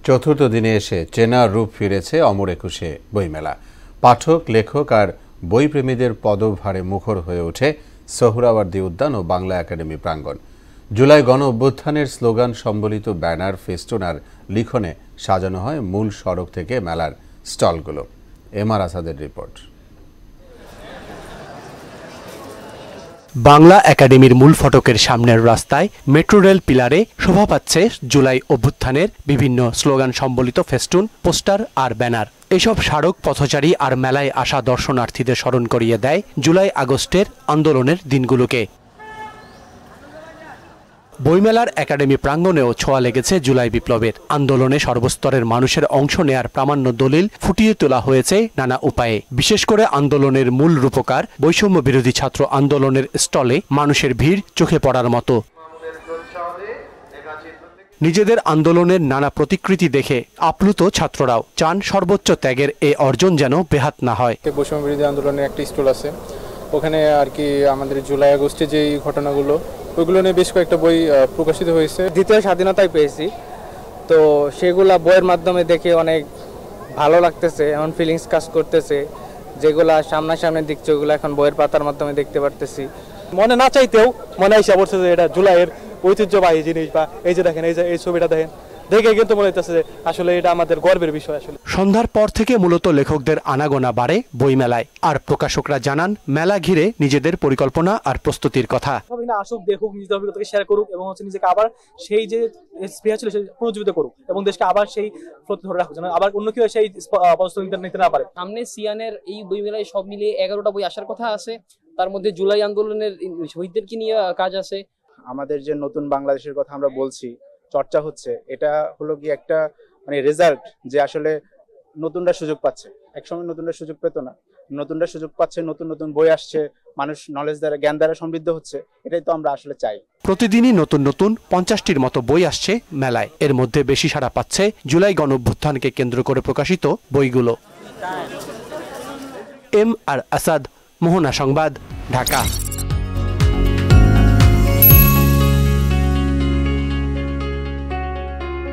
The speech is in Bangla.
চতুর্থ দিনে এসে চেনা রূপ ফিরেছে অমর একুশে বইমেলা। পাঠক, লেখক আর বইপ্রেমীদের পদভারে মুখর হয়ে ওঠে সোহরাওয়ার্দী উদ্যান ও বাংলা একাডেমি প্রাঙ্গণ। জুলাই গণ অভ্যুত্থানের স্লোগান সম্বলিত ব্যানার, ফেস্টুন আর লিখনে সাজানো হয় মূল সড়ক থেকে মেলার স্টলগুলো। এমআর আসাদের রিপোর্ট। বাংলা একাডেমির মূল ফটকের সামনের রাস্তায় মেট্রো রেল পিলারে শোভা পাচ্ছে জুলাই অভ্যুত্থানের বিভিন্ন স্লোগান সম্বলিত ফেস্টুন, পোস্টার আর ব্যানার। এসব স্মারক পথচারী আর মেলায় আসা দর্শনার্থীদের স্মরণ করিয়ে দেয় জুলাই আগস্টের আন্দোলনের দিনগুলোকে। বইমেলার একাডেমি প্রাঙ্গণেও ছোঁয়া লেগেছে জুলাই বিপ্লবের। আন্দোলনে সর্বস্তরের মানুষের অংশ নেয়ার প্রামাণ্য দলিল ফুটিয়ে তোলা হয়েছে নানা উপায়ে। বিশেষ করে আন্দোলনের মূল রূপকার বৈষম্য বিরোধী ছাত্র আন্দোলনের স্টলে মানুষের ভিড় চোখে পড়ার মতো। নিজেদের আন্দোলনের নানা প্রতিকৃতি দেখে আপ্লুত ছাত্ররাও চান সর্বোচ্চ ত্যাগের এই অর্জন যেন বেহাত না হয়। বৈষম্য বিরোধী আন্দোলনের একটা স্টল আছে, ওখানে আর কি আমাদের জুলাই আগস্টে যেই ঘটনাগুলো ওইগুলো নিয়ে বেশ কয়েকটা বই প্রকাশিত হয়েছে। দ্বিতীয় স্বাধীনতায় পেয়েছি, তো সেগুলা বইয়ের মাধ্যমে দেখে অনেক ভালো লাগতেছে, এমন ফিলিংস কাজ করতেছে। যেগুলা সামনাসামনি দেখছি ওগুলো এখন বইয়ের পাতার মাধ্যমে দেখতে পারতেছি। মনে না চাইতেও মনে আইসা পড়ছে যে এটা জুলাইয়ের ঐতিহ্যবাহী জিনিস, বা এই যে দেখেন এই ছবিটা দেখেন, দেখে কিন্তু মনে হইতেছে যে আসলে এটা আমাদের গর্বের বিষয়। আসলে সন্ধ্যার পর থেকে মূলত লেখকদের আনাগোনা বাড়ে বইমেলায়, আর প্রকাশকরা জানান মেলা ঘিরে নিজেদের পরিকল্পনা আর প্রস্তুতির কথা। আসুক, দেখুক, নিজেদের অভিজ্ঞতাকে শেয়ার করুক এবং নিজেকে আবার সেই যে স্পৃহা ছিল সেই পুনর্জীবিত করুক এবং দেশকে আবার সেই প্রতি ধরে রাখুক, যেন আবার অন্য কেউ সেই প্রস্তুতি নিতে না পারে। সামনে সিয়ানের এই বইমেলায় সব মিলিয়ে 11টা বই আসার কথা আছে। তার মধ্যে জুলাই আন্দোলনের শহীদদেরকে নিয়ে কাজ আছে। আমাদের যে নতুন বাংলাদেশের কথা আমরা বলছি, চর্চা হচ্ছে, এটা হলো কি একটা মানে রেজাল্ট যে আসলে নতুনরা সুযোগ পাচ্ছে। একসময় নতুনরা সুযোগ পেত না, নতুনরা সুযোগ পাচ্ছে, নতুন নতুন বই আসছে, মানুষ নলেজ দ্বারা, জ্ঞান দ্বারা সমৃদ্ধ হচ্ছে। এটাই তো আমরা আসলে চাই। প্রতিদিনই নতুন নতুন 50টির মতো বই আসছে মেলায়। এর মধ্যে বেশি সাড়া পাচ্ছে জুলাই গণ অভ্যুত্থানকে কেন্দ্র করে প্রকাশিত বইগুলো। এমআর আসাদ, মোহনা সংবাদ, ঢাকা।